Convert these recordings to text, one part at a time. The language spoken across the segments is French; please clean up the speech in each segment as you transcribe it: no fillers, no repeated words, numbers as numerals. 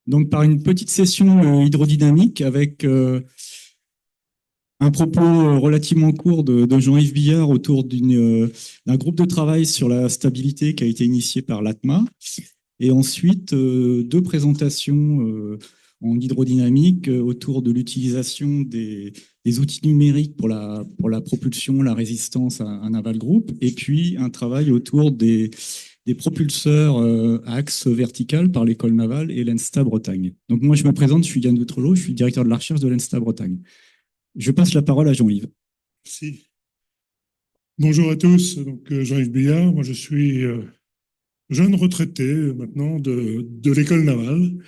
Donc, par une petite session hydrodynamique avec un propos relativement court de Jean-Yves Billard autour d'un groupe de travail sur la stabilité qui a été initié par l'ATMA. Et ensuite, deux présentations en hydrodynamique autour de l'utilisation des outils numériques pour la propulsion, la résistance à un naval group. Et puis, un travail autour des propulseurs à axe vertical par l'école navale et l'ENSTA Bretagne. Donc moi, je me présente, je suis Yann Doutrelot, je suis directeur de la recherche de l'ENSTA Bretagne. Je passe la parole à Jean-Yves. Merci. Bonjour à tous, donc Jean-Yves Billard, moi je suis jeune retraité maintenant de l'école navale,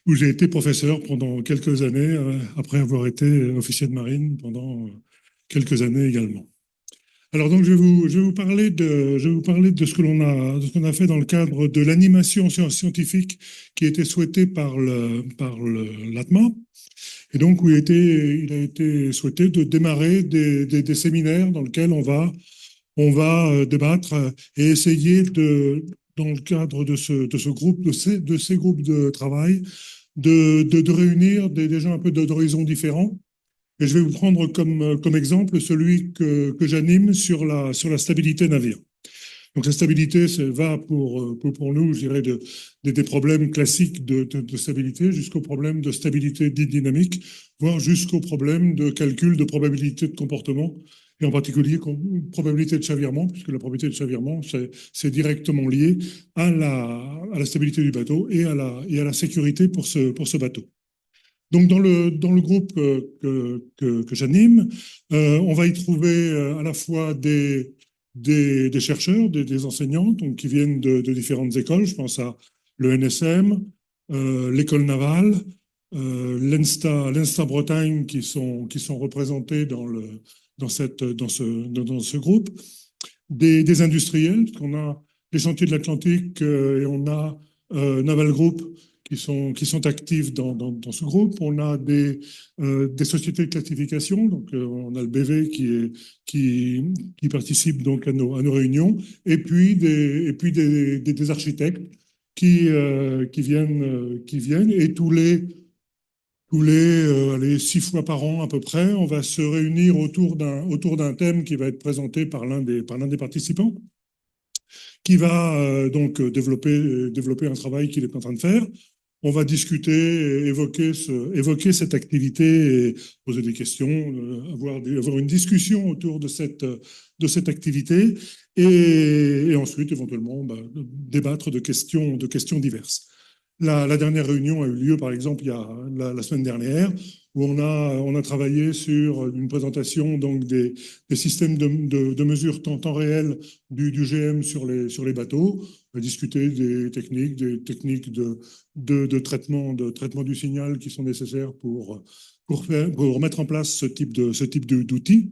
où j'ai été professeur pendant quelques années, après avoir été officier de marine pendant quelques années également. Alors donc je vais vous parler de ce que l'on a fait dans le cadre de l'animation scientifique qui a été souhaitée par l'ATMA. Et donc, où il a été souhaité de démarrer des séminaires dans lesquels on va débattre et essayer dans le cadre de ce groupe, de ces groupes de travail, de réunir des gens un peu d'horizons différents. Et je vais vous prendre comme exemple celui que j'anime sur la stabilité navire. Donc la stabilité, ça va pour nous, je dirais, des problèmes classiques de stabilité jusqu'aux problèmes de stabilité dynamique, voire jusqu'aux problèmes de calcul de probabilité de comportement, et en particulier probabilité de chavirement, puisque la probabilité de chavirement, c'est directement lié à la stabilité du bateau et à la sécurité pour ce bateau. Donc dans le groupe que j'anime, on va y trouver à la fois des chercheurs, des enseignants donc, qui viennent de différentes écoles. Je pense à l'ENSM, l'école navale, l'ENSTA Bretagne qui sont représentés dans ce groupe, des industriels, qu'on a les chantiers de l'Atlantique et on a Naval Group qui sont actifs dans ce groupe. On a des sociétés de classification, donc on a le BV qui participe donc à nos réunions, et puis des architectes qui viennent, et allez, 6 fois par an à peu près, on va se réunir autour d'un thème qui va être présenté par l'un des participants, qui va donc développer un travail qu'il est en train de faire. On va discuter, évoquer cette activité et poser des questions, avoir une discussion autour de cette activité et ensuite éventuellement débattre de questions diverses. La dernière réunion a eu lieu, par exemple, il y a la semaine dernière, où on a travaillé sur une présentation donc des systèmes de mesure temps réel du GM sur les bateaux. On a discuté des techniques de traitement du signal qui sont nécessaires pour mettre en place ce type d'outils.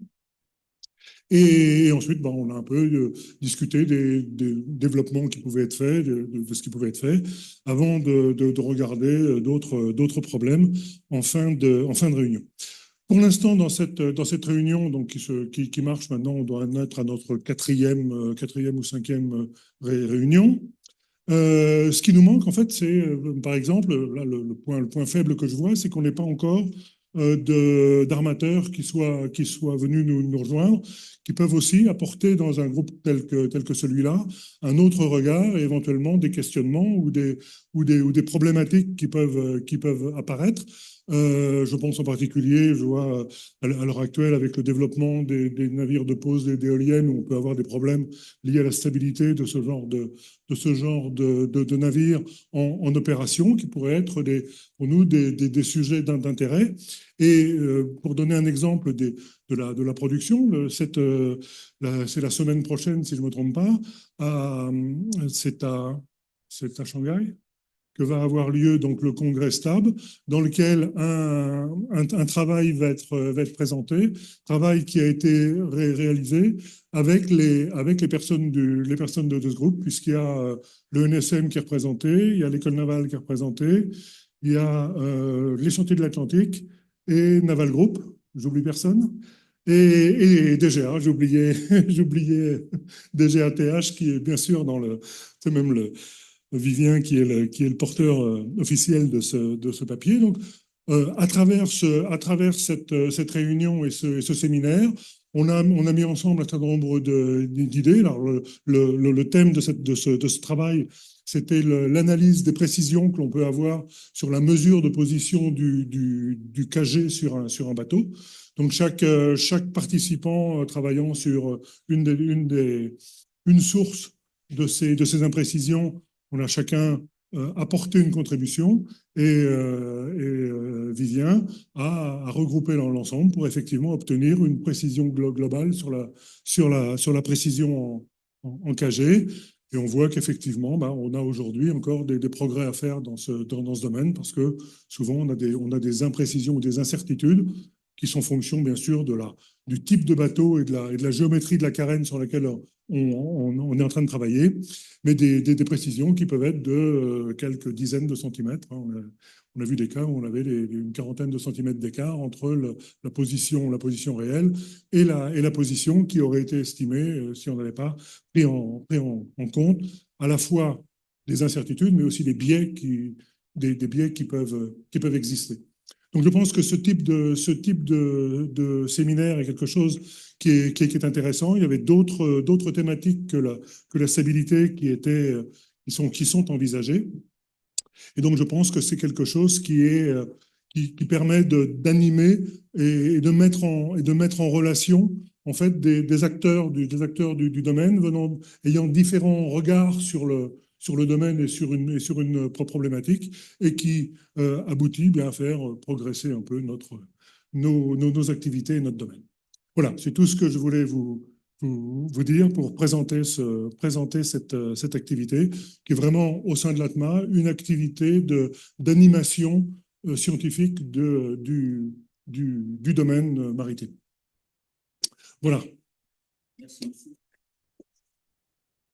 Et ensuite, on a un peu discuté des développements qui pouvaient être faits, de ce qui pouvait être fait, avant de regarder d'autres problèmes en fin de réunion. Pour l'instant, dans cette réunion donc, qui marche maintenant, on doit en être à notre quatrième ou cinquième réunion. Ce qui nous manque, en fait, c'est, par exemple, là, le point faible que je vois, c'est qu'on n'est pas encore d'armateurs qui soient venus nous rejoindre, qui peuvent aussi apporter dans un groupe tel que celui-là un autre regard et éventuellement des questionnements ou des problématiques qui peuvent apparaître. Je pense en particulier, je vois à l'heure actuelle avec le développement des navires de pose, des éoliennes, où on peut avoir des problèmes liés à la stabilité de ce genre de navires en opération, qui pourraient être pour nous des sujets d'intérêt. Et pour donner un exemple de la production, c'est la semaine prochaine, si je ne me trompe pas, c'est à Shanghai que va avoir lieu donc le congrès STAB, dans lequel un travail va être présenté, travail qui a été réalisé avec les personnes de ce groupe, puisqu'il y a le NSM qui est représenté, il y a l'école navale qui est représentée, il y a les chantiers de l'Atlantique et Naval Group, j'oublie personne, et DGA, j'oubliais DGATH qui est bien sûr c'est même Vivien qui est le porteur officiel de ce papier. Donc, à travers cette réunion et ce séminaire, on a mis ensemble un certain nombre d'idées. Alors, le thème de ce travail, c'était l'analyse des précisions que l'on peut avoir sur la mesure de position du KG sur un bateau. Donc, chaque participant travaillant sur une source de ces imprécisions, on a chacun apporté une contribution et Vivien a regroupé l'ensemble pour effectivement obtenir une précision globale sur la précision en KG. Et on voit qu'effectivement, on a aujourd'hui encore des progrès à faire dans ce domaine parce que souvent on a des imprécisions ou des incertitudes qui sont fonction bien sûr du type de bateau et de la géométrie de la carène sur laquelle on est en train de travailler, mais des précisions qui peuvent être de quelques dizaines de centimètres. On a vu des cas où on avait une quarantaine de centimètres d'écart entre la position réelle et la position qui aurait été estimée si on n'avait pas pris en compte à la fois des incertitudes, mais aussi des biais qui peuvent exister. Donc je pense que ce type de séminaire est quelque chose qui est intéressant. Il y avait d'autres thématiques que la stabilité qui sont envisagées. Et donc je pense que c'est quelque chose qui permet d'animer et de mettre en relation en fait des acteurs du domaine ayant différents regards sur le domaine et sur une problématique et qui aboutit bien à faire progresser un peu nos activités et notre domaine. Voilà, c'est tout ce que je voulais vous dire pour présenter cette activité qui est vraiment au sein de l'ATMA une activité d'animation scientifique du domaine maritime. Voilà. Merci.